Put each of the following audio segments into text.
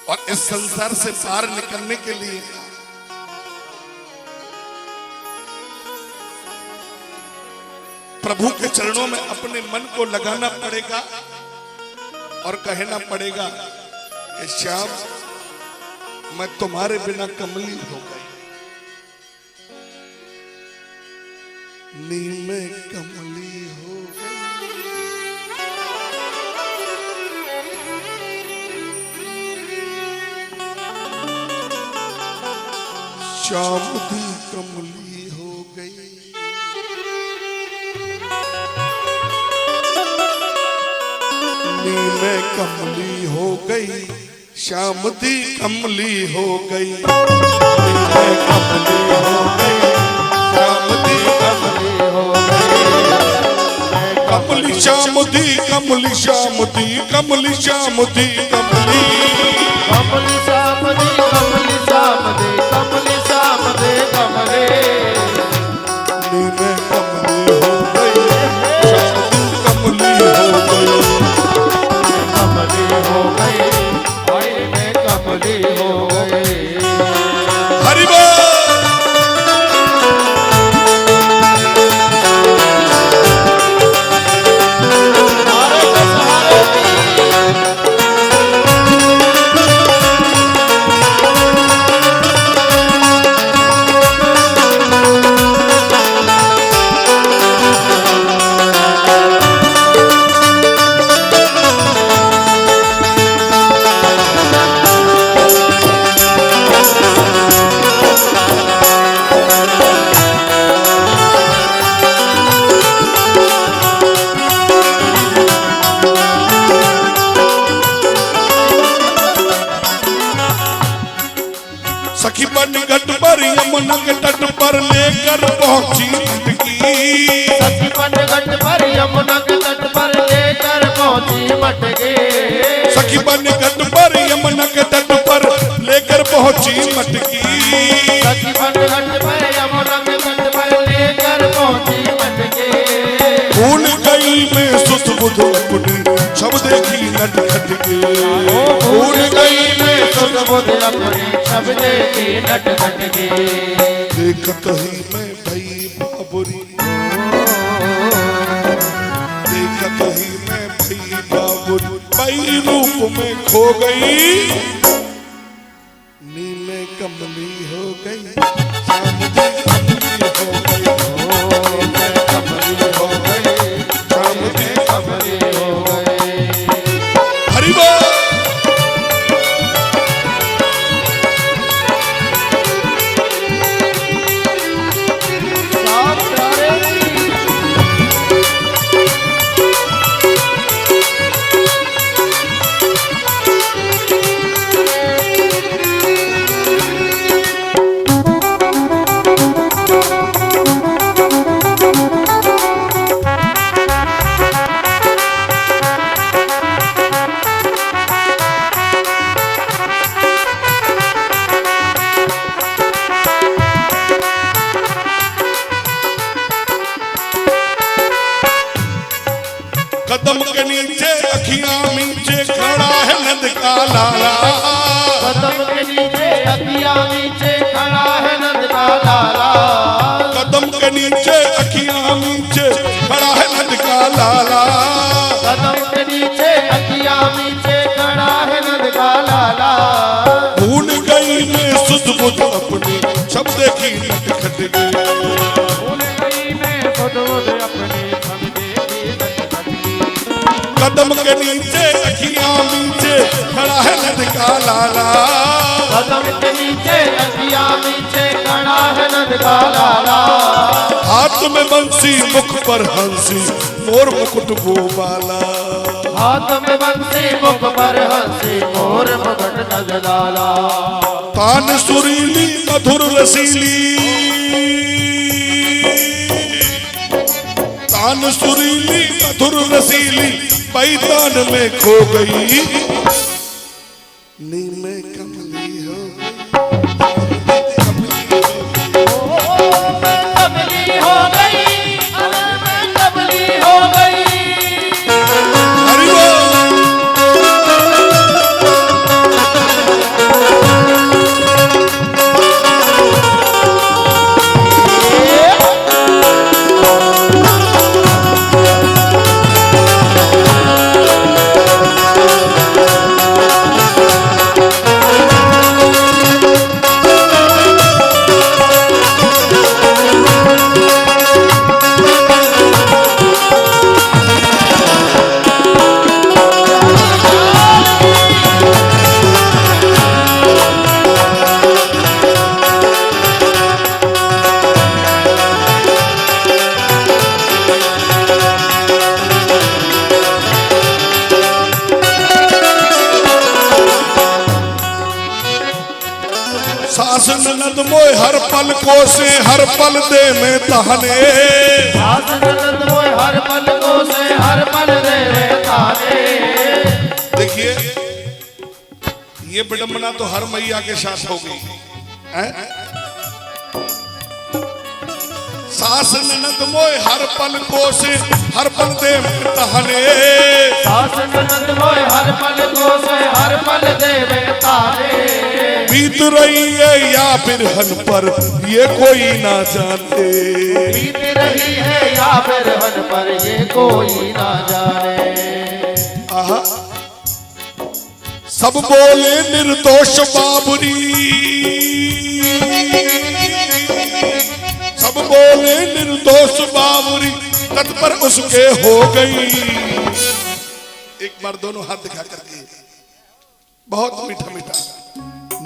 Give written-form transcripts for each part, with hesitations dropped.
और इस संसार से पार निकलने के लिए प्रभु के चरणों में अपने मन को लगाना पड़ेगा और कहना पड़ेगा कि श्याम, मैं तुम्हारे बिना कमली हो गई, नील में कमली हो गई। श्याम दी कमली हो गई, नील में कमली हो गई, श्याम दी कमली हो गई, नील में कमली हो गई, श्याम दी कमली हो गई। कमली श्याम दी, कमली श्याम दी, कमली श्याम दी, कमली कमली श्याम दी, कमली श्याम दी, कमली श्याम दी, कमली नील में कमली हो गई, श्याम दी कमली हो गई, कमली हो गई, भाई में कमली हो गई। हरि बोल। सखी बन घट पर यमुना के तट पर लेकर पहुंची मटकी, सखी बन घट पर यमुना के तट पर लेकर पहुंची मटकी, सखी बन घट पर यमुना के तट पर लेकर पहुंची मटकी, सखी बन घट पर यमुना के तट पर लेकर पहुंची मटकी। भूल गई मैं सुध बुध अपनी सब देखी नटखट के, भूल गई मैं सुध बुध अपनी सब देखी नटखट के। देखत ही मैं भई बाबुरी, देखत ही मैं भई बाबुरी, भई रूप में खो गई, नील में कमली हो गई, श्याम दी कमली हो गई, कमली हो गई, श्याम दी कमली हो गई। हरि बोल। कदम के नीचे अखियां नीचे खड़ा है नंद का लाला, कदम के नीचे अखियां नीचे खड़ा है नंद का लाला, कदम के नीचे अखियां नीचे खड़ा है नंद का लाला, कदम के नीचे अखियां नीचे खड़ा है नंद का लाला। भूल गई मैं सुध बुध अपनी सब देखी नटखट के, भूल गई मैं सुध बुध अपनी सब देखी नटखट के। कदम के नीचे अखियां नीचे खड़ा है नंद का लाला, कदम के नीचे अखियां नीचे खड़ा है नंद का लाला। हाथ में बंसी मुख पर हंसी मोर मुकुट वो वाला, हाथ में बंसी मुख पर हंसी मोर मुकुट नजलाला। तान सुरीली मधुर रसीली, तान सुरीली मधुर रसीली पैतान में खो गई, नील में कमली हो कमली हो गई, कमली हो गई। हरि बोल। सास ननद मोय हर पल को से हर पल दे में ताने। सास ननद मोय हर पल को से हर पल दे में ताने। देखिए ये विडंबना तो हर मैया के साथ होगी। सास ननद मोय हर पल को से हर पल दे में ताने। सास ननद मोय हर पल को से हर पल दे में ताने। बीत रही है या फिर हन पर ये कोई ना जाने। बीत रही है या फिर हन पर ये कोई ना जाने। आहा सब बोले निर्दोष बाबुरी, सब बोले निर्दोष बाबुरी तत्पर उसके हो गई। एक बार दोनों हाथ दिखा करके बहुत मीठा मीठा।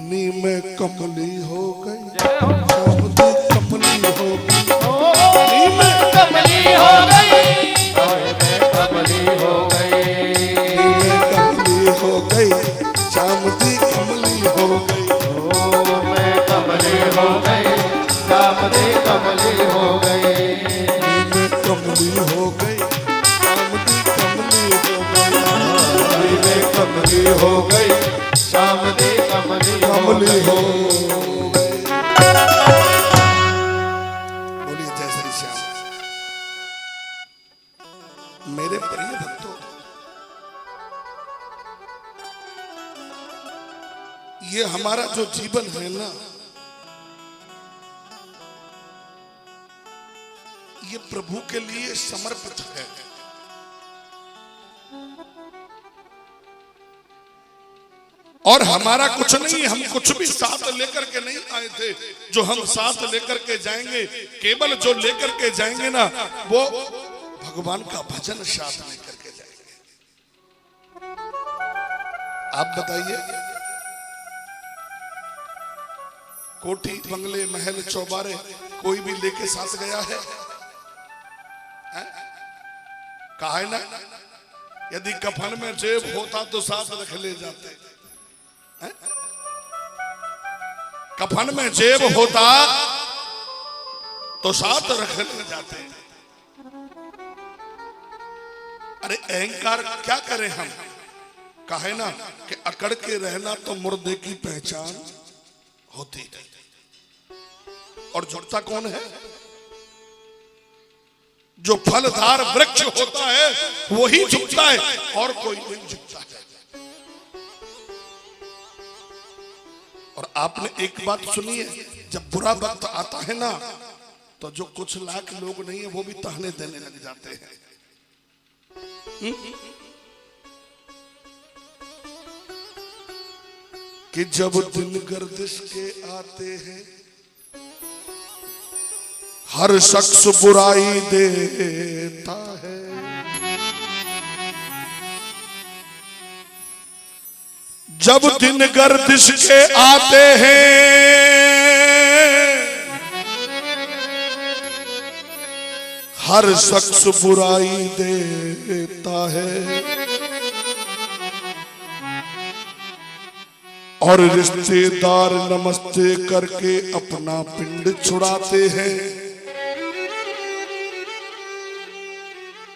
नी में कमली हो गई, शामदी कमली हो गई। नी में कमली हो गई, कमली हो गई। नी में कमली हो गई, शामदी कमली हो गई। ओ मैं कमली हो गई, शामदी कमली हो गई। नी में कमली हो गई, शामदी कमली हो गई। नी में कमली हो गई, शामदी कमली कमली हो गई। बोलिए जय श्री श्याम। मेरे प्रिय भक्तों, ये हमारा जो जीवन है ना, ये प्रभु के लिए समर्पित है। और हमारा कुछ नहीं, हम कुछ भी साथ लेकर के नहीं आए थे। जो हम साथ लेकर के जाएंगे, केवल जो लेकर के जाएंगे ना, वो भगवान का भजन साथ लेकर के जाएंगे। आप बताइए, कोठी बंगले महल चौबारे कोई भी लेके साथ गया है? कहा है ना, यदि कफन में जेब होता तो साथ रख ले जाते। कफन में जेब होता तो साथ रख ले जाते। अरे अहंकार क्या करें हम? कहे ना कि अकड़ के रहना तो मुर्दे की पहचान होती है। और झुकता कौन है? जो फलदार वृक्ष होता है वही झुकता है, और कोई नहीं झुकता है। और आपने एक बात सुनी है, जब बुरा वक्त आता है ना, तो जो कुछ लाख लोग नहीं है वो भी ताहने देने लग जाते हैं। कि जब दिन गर्दिश के आते हैं, हर शख्स बुराई देता है। जब दिन गर्दिश के आते हैं, हर शख्स बुराई देता है। और रिश्तेदार नमस्ते करके अपना पिंड छुड़ाते हैं।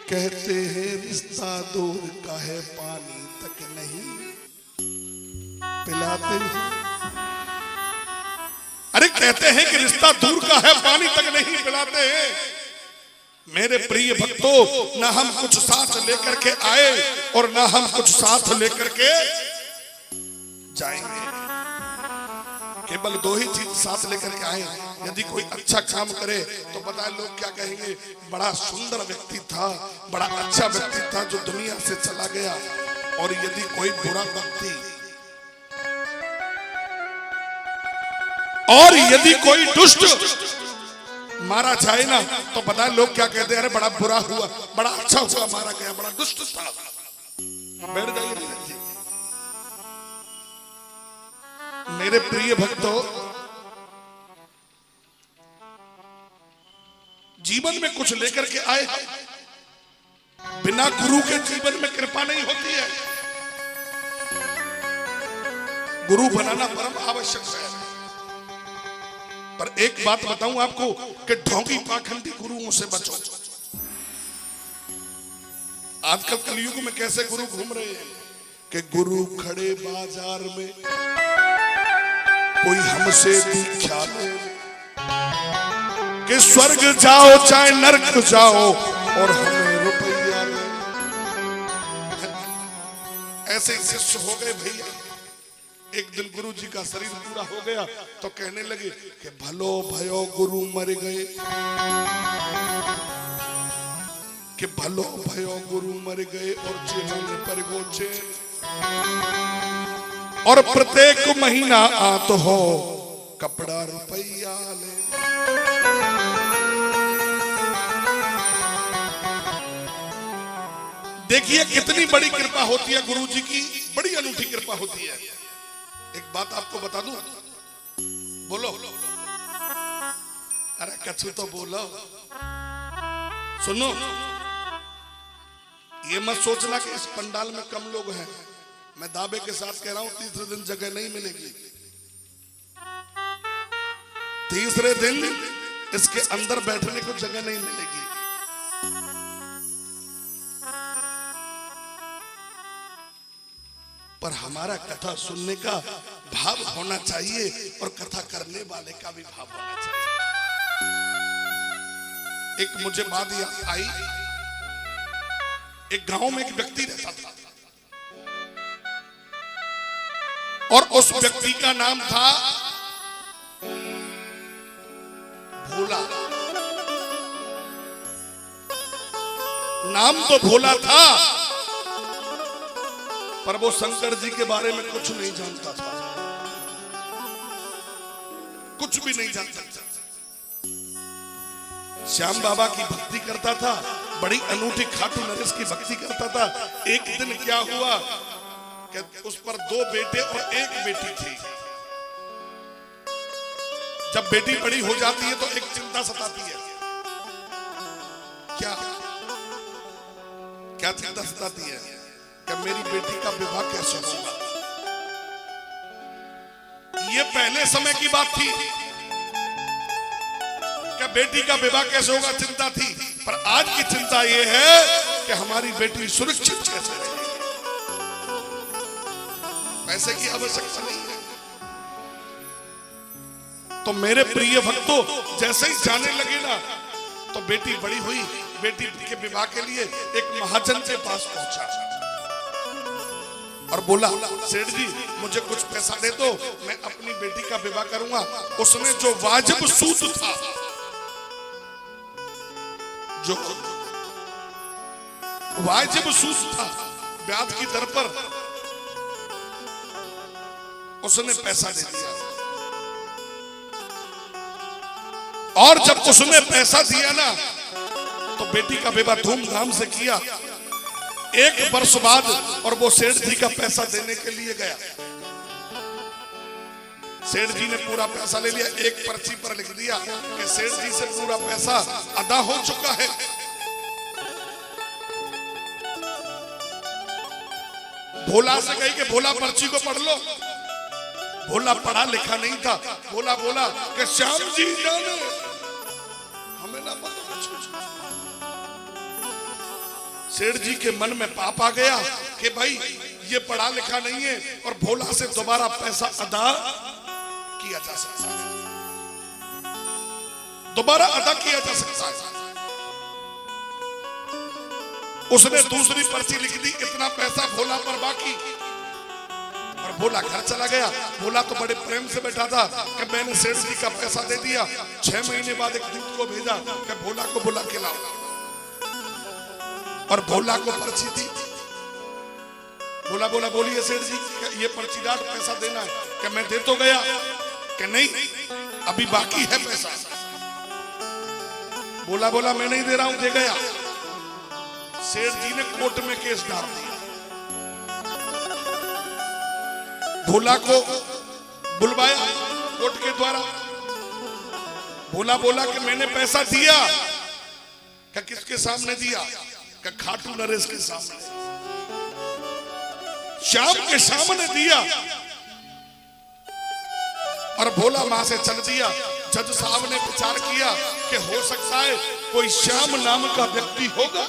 कहते हैं रिश्ता दूर का है, पानी तक नहीं पिलाते हैं। अरे कहते हैं कि रिश्ता दूर का है, पानी तक नहीं पिलाते हैं। मेरे प्रिय भक्तों, ना हम कुछ साथ लेकर के आए और ना हम कुछ साथ लेकर के जाएंगे। केवल दो ही चीज साथ लेकर के आए। यदि कोई अच्छा काम करे तो बताए लोग क्या कहेंगे, बड़ा सुंदर व्यक्ति था, बड़ा अच्छा व्यक्ति था जो दुनिया से चला गया। और यदि कोई बुरा व्यक्ति, और यदि कोई दुष्ट मारा जाए ना, तो पता है लोग क्या कहते हैं, अरे बड़ा बुरा हुआ, बड़ा अच्छा हुआ मारा गया, बड़ा दुष्ट था। बैठ जाइए। मेरे प्रिय भक्तों, जीवन में कुछ लेकर के आए, बिना गुरु के जीवन में कृपा नहीं होती है। गुरु बनाना परम आवश्यक है। पर एक बात बताऊं आपको कि ढोंगी पाखंडी गुरुओं से बचो। आजकल कलयुग में कैसे गुरु घूम रहे हैं कि गुरु खड़े बाजार में, कोई हमसे दीक्षा ले कि स्वर्ग जाओ चाहे नरक जाओ और हमें रुपया ले। ऐसे शिष्य हो गए भैया। एक दिन गुरु जी का शरीर पूरा हो गया तो कहने लगे कि भलो भयो गुरु मर गए, कि भलो भयो गुरु मर गए और चेलों ने पर गोचे, और प्रत्येक महीना आत हो कपड़ा रुपया ले। देखिए कितनी बड़ी कृपा होती है गुरु जी की, बड़ी अनूठी कृपा होती है। एक बात आपको बता दूं, बोलो, अरे कछु तो बोलो, सुनो। ये मत सोचना कि इस पंडाल में कम लोग हैं। मैं दावे के साथ कह रहा हूं तीसरे दिन जगह नहीं मिलेगी। तीसरे दिन इसके अंदर बैठने को जगह नहीं मिलेगी। पर हमारा कथा सुनने का भाव होना चाहिए और कथा करने वाले का भी भाव होना चाहिए। एक मुझे बात याद आई, एक गांव में एक व्यक्ति रहता था और उस व्यक्ति का नाम था भोला। नाम तो भोला था पर वो शंकर जी के बारे में कुछ नहीं जानता था, कुछ भी नहीं जानता था। श्याम बाबा की भक्ति करता था, बड़ी अनूठी खाटू नरेश की भक्ति करता था। एक दिन क्या हुआ कि उस पर 2 बेटे और 1 बेटी थी। जब बेटी बड़ी हो जाती है तो एक चिंता सताती है। क्या क्या चिंता सताती है कि मेरी बेटी का विवाह कैसे होगा। ये पहले समय की बात थी कि बेटी का विवाह कैसे होगा, चिंता थी। पर आज की चिंता ये है कि हमारी बेटी सुरक्षित कैसे रहेगी। पैसे की आवश्यकता नहीं है। तो मेरे प्रिय भक्तों, जैसे ही जाने लगे ना तो बेटी बड़ी हुई। बेटी के विवाह के लिए एक महाजन के पास पहुंचा और बोला, सेठ जी मुझे कुछ पैसा दे दो, मैं अपनी बेटी का विवाह करूंगा। उसने जो वाजिब सूद था, जो वाजिब सूद था ब्याज की दर पर, उसने पैसा दे दिया। और जब उसने पैसा दिया ना तो बेटी का विवाह धूमधाम से किया। 1 वर्ष बाद और वो सेठ जी का पैसा देने के लिए गया। सेठ जी ने पूरा पैसा ले लिया, एक पर्ची पर लिख दिया कि सेठ जी से पूरा पैसा अदा हो चुका है। भोला से कही कि भोला पर्ची को पढ़ लो। भोला पढ़ा लिखा नहीं था। भोला बोला कि श्याम जी जाने हमें ना पता। सेठ जी के मन में पाप आ गया कि भाई ये पढ़ा लिखा नहीं है और भोला से दोबारा पैसा अदा किया जा सकता है, दोबारा अदा किया जा सकता है। उसने दूसरी पर्ची लिख दी, इतना पैसा भोला पर बाकी। और भोला घर चला गया। भोला तो बड़े प्रेम से बैठा था कि मैंने सेठ जी का पैसा दे दिया। 6 महीने बाद एक दूत को भेजा कि भोला को बुला के लाओ। और भोला को पर्ची दी। भोला बोला, बोलिए सेठ जी, ये पर्चीदार पैसा देना है। कि मैं दे तो गया। कि नहीं, अभी बाकी है पैसा। भोला बोला, मैं नहीं दे रहा हूं, दे गया। सेठ जी ने कोर्ट में केस डाल दिया। भोला को बुलवाया कोर्ट के द्वारा। भोला बोला कि मैंने पैसा दिया। कि किसके सामने दिया? कि खाटू नरेश के सामने, श्याम के सामने दिया। और भोला वहां से चल दिया। जज साहब ने विचार किया कि हो सकता है कोई श्याम नाम का व्यक्ति होगा।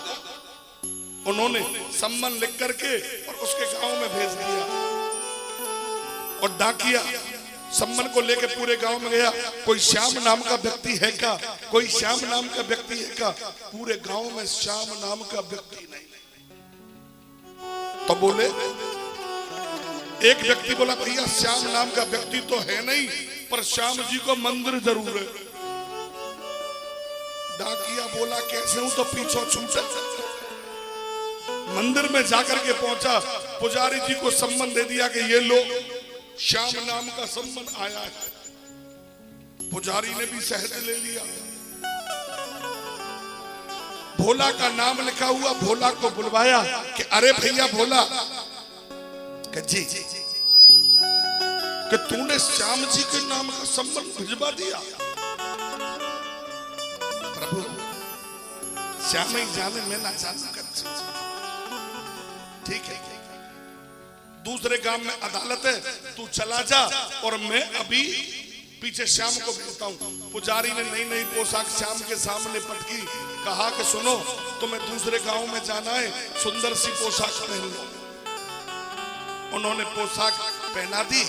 उन्होंने सम्मन लिख करके और उसके गांव में भेज दिया और डाकिया सम्मन को लेके पूरे गांव में गया। कोई श्याम नाम का व्यक्ति है क्या? कोई श्याम नाम का व्यक्ति है क्या? पूरे गांव में श्याम नाम का व्यक्ति नहीं। तो बोले, एक व्यक्ति बोला भैया श्याम नाम का व्यक्ति तो है नहीं, पर श्याम जी को मंदिर जरूर है। डाकिया बोला कैसे हूं? तो पीछे छूटे मंदिर में जाकर के पहुंचा, पुजारी जी को सम्मन दे दिया कि ये लो श्याम नाम का सम्मन आया है। पुजारी ने भी सहज ले लिया। भोला का नाम लिखा हुआ, भोला को बुलवाया कि अरे भैया भोला, कि जी कि तूने श्याम जी के नाम का सम्मन भिजवा दिया। प्रभु श्याम ही जाने, मैं ना जानू। ठीक है, दूसरे गांव में अदालत है, तू चला जा और मैं अभी पीछे श्याम को भेजता हूं। पुजारी ने नई नई पोशाक श्याम के सामने पटकी, कहा कि सुनो तुम्हें दूसरे गांव में जाना है, सुंदर सी पोशाक पहन लो। उन्होंने पोशाक पहना दी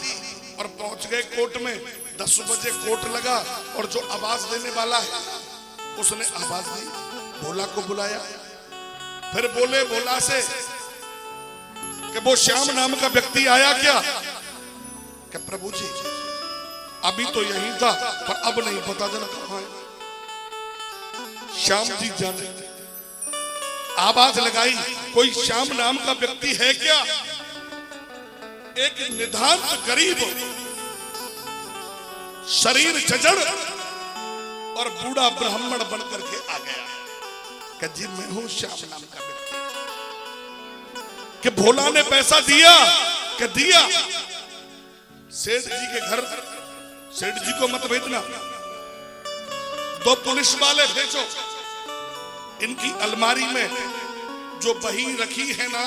और पहुंच गए कोर्ट में। 10 बजे कोर्ट लगा और जो आवाज देने वाला है उसने आवाज दी, भोला को बुलाया। फिर बोले भोला से कि वो श्याम नाम का व्यक्ति आया क्या? कि प्रभु जी अभी तो यही था, पर अब नहीं पता चला कहां है। श्याम जी जाने। आवाज लगाई, कोई श्याम नाम का व्यक्ति है क्या? एक निधांत गरीब, शरीर जजड़ और बूढ़ा ब्राह्मण बनकर के आ गया कि जी मैं हूं श्याम नाम का व्यक्ति। कि भोला ने पैसा दिया? कि दिया। सेठ जी के घर, सेठ जी को मत भेजना, 2 पुलिस वाले भेजो। इनकी अलमारी में जो बही रखी है ना,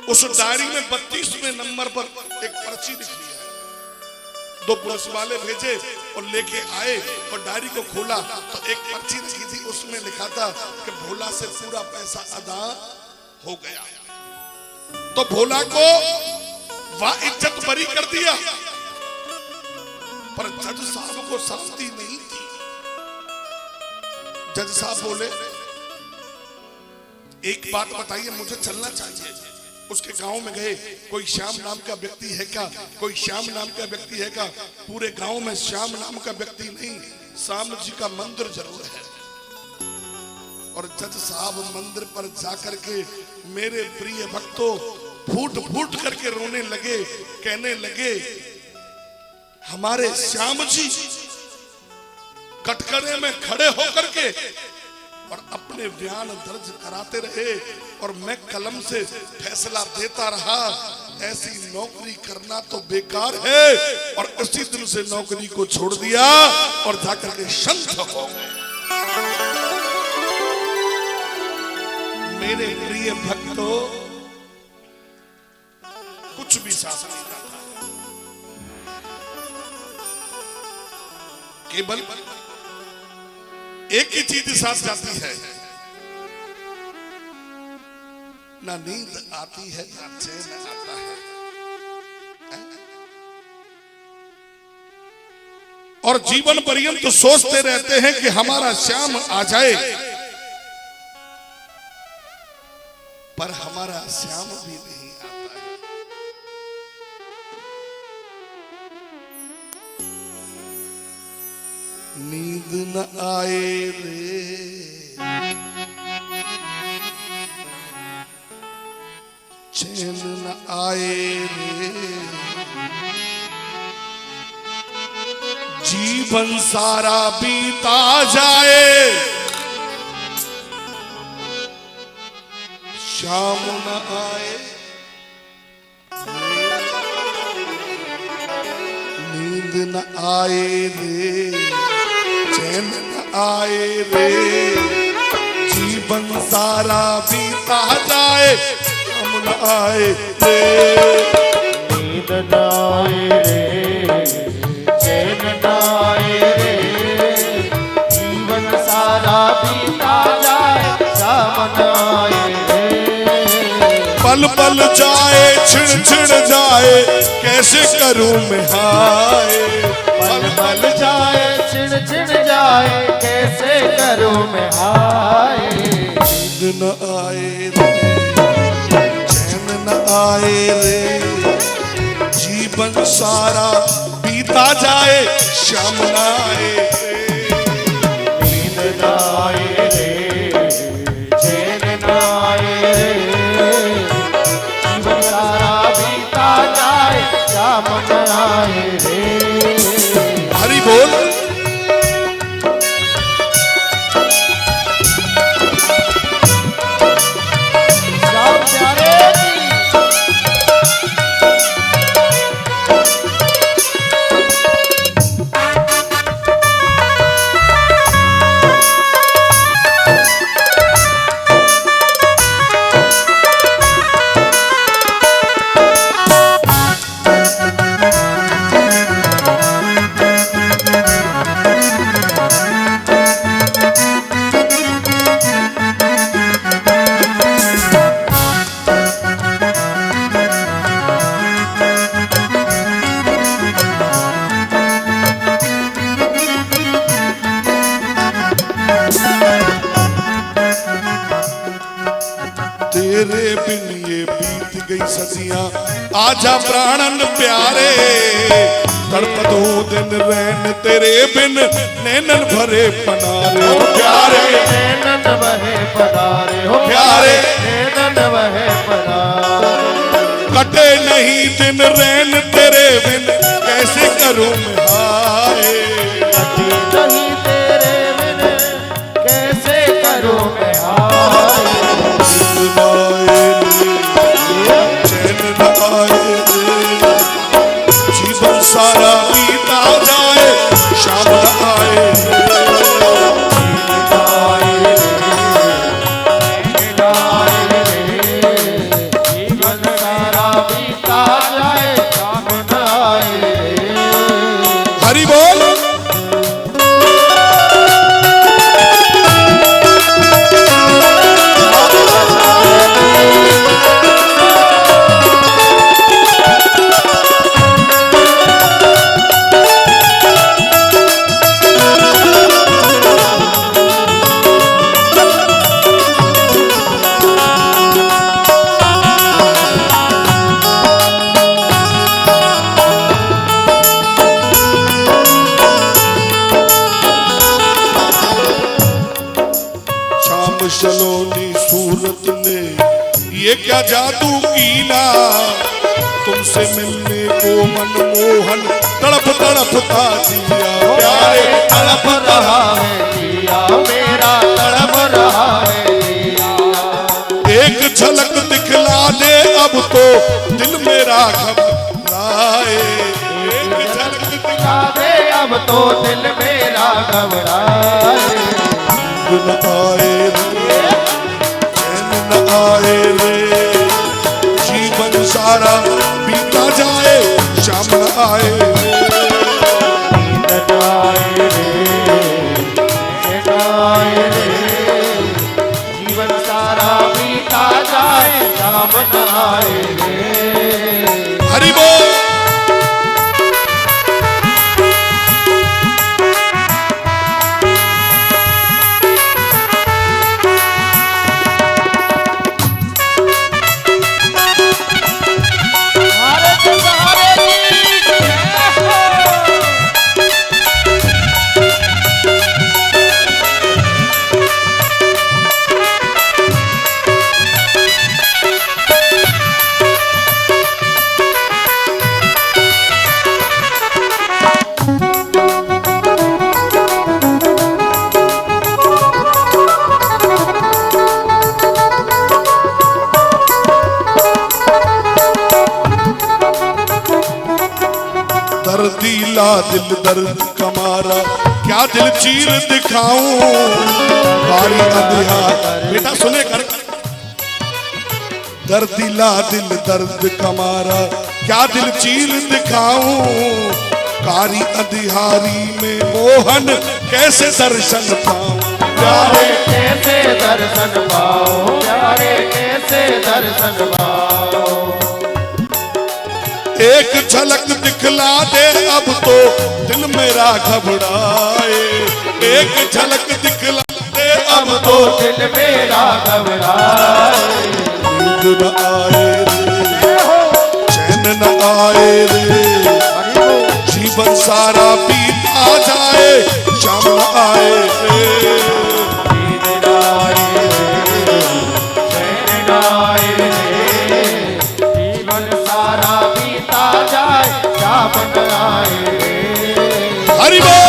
उस डायरी में 32वें नंबर पर एक पर्ची लिखी है। 2 पुलिस वाले भेजे और लेके आए और डायरी को खोला तो एक पर्ची लिखी थी, उसमें लिखा था कि भोला से पूरा पैसा अदा हो गया। तो भोला को वाह इज्जत बरी कर दिया, पर जज साहब को शांति नहीं थी। जज साहब बोले, एक बात बताइए, मुझे चलना चाहिए। उसके गांव में गए, कोई श्याम नाम का व्यक्ति है क्या? कोई श्याम नाम का व्यक्ति है क्या? पूरे गांव में श्याम नाम का व्यक्ति नहीं, श्याम जी का मंदिर जरूर है। और जज साहब मंदिर पर जाकर के मेरे प्रिय भक्तों फूट फूट करके रोने लगे, कहने लगे हमारे श्याम जी कटघरे में खड़े होकर के और अपने बयान दर्ज कराते रहे और मैं कलम से फैसला देता रहा। ऐसी नौकरी करना तो बेकार है। और उसी दिन से नौकरी को छोड़ दिया और जाकर के संत हो गए। मेरे प्रिय भक्तों, कुछ भी साथ नहीं जाता, केवल एक ही चीज साथ जाती है, ना नींद आती है ना चैन आता है। और जीवन पर्यंत सोचते रहते हैं कि हमारा श्याम आ जाए, पर हमारा श्याम भी नहीं आता है। नींद न आए रे, चैन न आए रे, जीवन सारा बीता जाए, श्याम न आए, नींद न आए रे, चैन न आए रे, जीवन सारा बीता जाए, श्याम न आए रे, नींद न आए रे, चैन न आए पल जाए छिड़ छिड़ जाए कैसे करूं मैं हाय। पल पल जाए छिड़ छिड़ जाए कैसे करूं मैं हाय। नींद न आए रे चैन न आए रे जीवन सारा बीता जाए शाम न आए रे। नींद न आए रे चैन न आए रे जीवन सारा बीता जाए शाम न आए रे। हरि बोल। श्याम प्यारे जी तेरे बिन ये बीत गई सदियां आजा प्राणन प्यारे तड़पत हूँ दिन रैन तेरे बिन नैनन भरे पनारे हो प्यारे। नैनन बहे पधारे हो प्यारे। नैनन बहे पधारे। कटे नहीं दिन रैन तेरे बिन कैसे करूं मैं हाय। कटी नहीं तेरे बिन कैसे करूं मैं हाय। नींद न आए रे चैन न आए रे जीवन सारा बीता जाए शाम न आए रे। नींद आए रे नींद आए रे जीवन सारा बीता जाए शाम न आए रे। हरि बोल। शाम सलोनी सूरत ने ये क्या जादू कीला तुमसे मिलने को मनमोहन तड़प तड़पता जिया प्यारे तड़प रहा है जिया मेरा तड़प रहा है जिया। एक झलक दिखला दे अब तो दिल मेरा घबराए। एक झलक दिखला दे अब तो दिल मेरा घबराए। नींद न आए रे चैन न आए रे जीवन सारा बीता जाए शाम न आए रे। नींद आए रे नींद आए रे जीवन सारा बीता जाए शाम न आए रे। हरि बोल। दर्दीला दिल दर्द कमारा क्या दिल चीर दिखाऊं बारी अंधियार। बेटा सुने कर। दर्दीला दिल दर्द कमारा क्या दिल चीर दिखाऊं कारी अधिहारी में मोहन कैसे दर्शन पाऊं प्यारे कैसे दर्शन पाओ, प्यारे कैसे दर्शन पाओ। एक झलक दिखला दे अब तो दिल मेरा घबराए, एक झलक दिखला दे अब तो दिल मेरा घबराए। नींद न आए रे, चैन न आए रे, जीवन सारा बीता जाए शाम न आए रे। नींद न आए रे, चैन न आए रे, जीवन सारा बीता जाए शाम न आए रे। हरि बोल।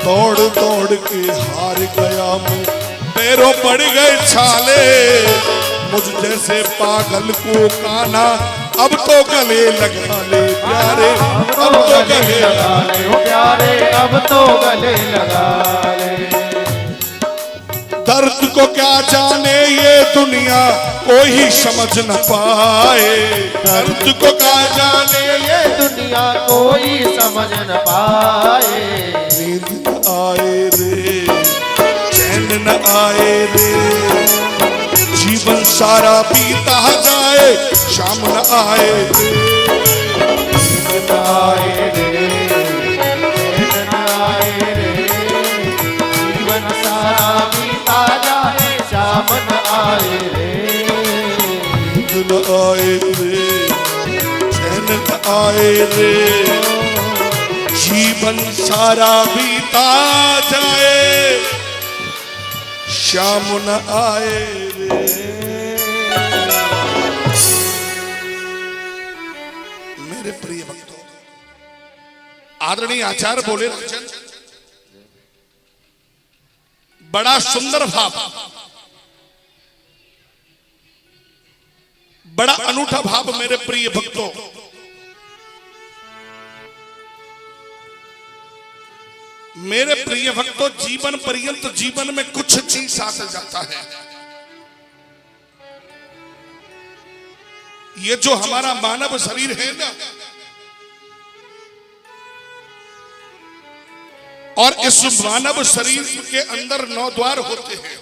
दौड़ दौड़ के हार गया मैं, पैरों पड़ गए छाले, मुझ जैसे पागल को काना अब तो गले लगा ले प्यारे, अब तो गले लगा ले। ओ प्यारे अब तो गले लगा ले। दर्द को क्या जाने ये दुनिया कोई समझ न पाए, दर्द को क्या जाने ये दुनिया कोई समझ न पाए। नींद न आए रे, चैन न आए रे, जीवन सारा बीता जाए शाम न आए रे। नींद न आए रे, चैन न आए रे, जीवन सारा बीता जाए शाम न आए रे। नींद न आए रे, चैन न आए रे, जीवन सारा बीता जाए शाम न आए रे। मेरे प्रिय भक्तों, आदरणीय आचार्य बोले राजन, बड़ा सुंदर भाव, बड़ा अनूठा भाव मेरे प्रिय भक्तों। मेरे प्रिय भक्तों, जीवन पर्यंत जीवन में कुछ चीज साथ जाता है। ये जो हमारा मानव शरीर है ना, और इस मानव शरीर के अंदर 9 द्वार होते हैं,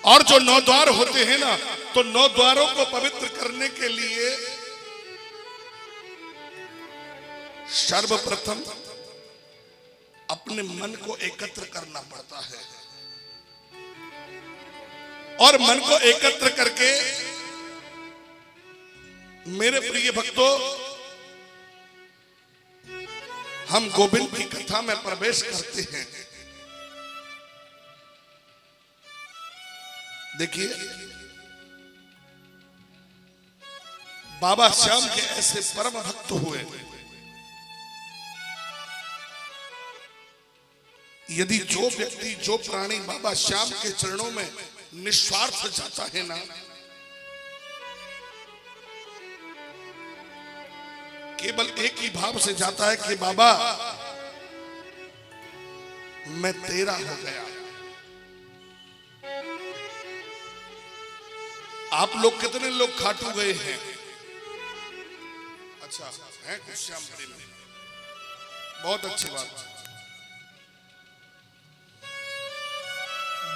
और जो 9 द्वार होते हैं ना, तो 9 द्वारों को पवित्र करने के लिए सर्वप्रथम अपने मन को एकत्र करना पड़ता है, और मन को एकत्र करके मेरे प्रिय भक्तों, हम गोविंद की कथा में प्रवेश करते हैं। देखिए, बाबा श्याम के ऐसे परम भक्त हुए, यदि जो व्यक्ति जो प्राणी बाबा श्याम के चरणों में निस्वार्थ जाता है ना, केवल एक ही भाव से जाता है कि बाबा मैं तेरा हो गया। आप लोग कितने लोग खाटू गए हैं? अच्छा है कुछ श्याम प्रेमी, बहुत अच्छी बात।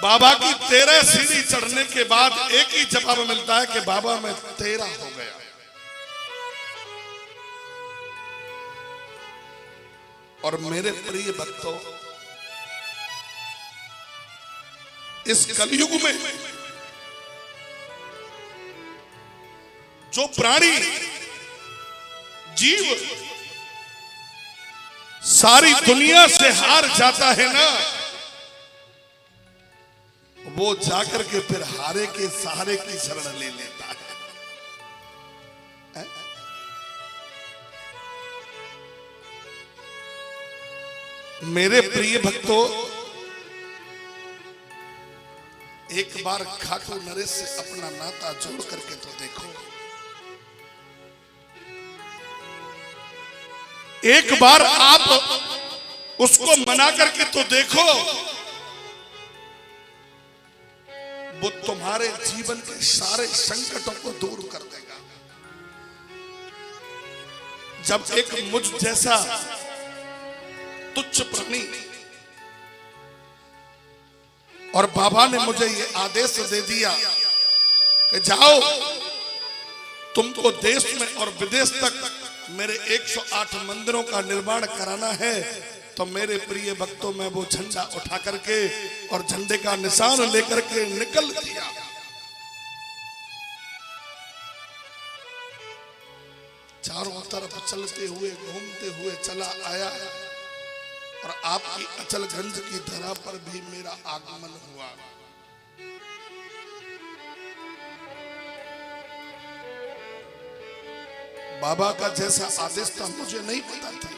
बाबा की 13 सीढ़ी चढ़ने के बाद एक ही जवाब मिलता है कि बाबा मैं तेरा हो गया। और मेरे प्रिय भक्तों, इस कलयुग में जो प्राणी जीव सारी दुनिया से हार जाता है ना, वो जाकर के फिर हारे के सहारे की शरण ले लेता है। मेरे प्रिय भक्तों, एक बार खाटू नरेश से अपना नाता जोड़ करके तो देखो, एक बार आप उसको मना करके तो देखो, वो तुम्हारे जीवन के सारे संकटों को दूर कर देगा। जब एक मुझ जैसा तुच्छ प्राणी, और बाबा ने मुझे ये आदेश दे दिया कि जाओ, तुमको देश में और विदेश तक मेरे 108 मंदिरों का निर्माण कराना है, तो मेरे प्रिय भक्तों में वो झंडा उठा करके और झंडे का निशान लेकर के निकल दिया। चारों तरफ चलते हुए घूमते हुए चला आया, और आपकी अचलगंज की धरा पर भी मेरा आगमन हुआ। बाबा का जैसा आदेश था मुझे नहीं पता था।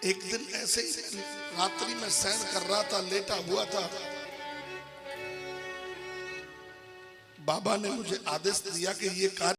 एक दिन ऐसे ही रात्रि में शयन कर रहा था, लेटा हुआ था, बाबा ने मुझे आदेश दिया कि ये कार्य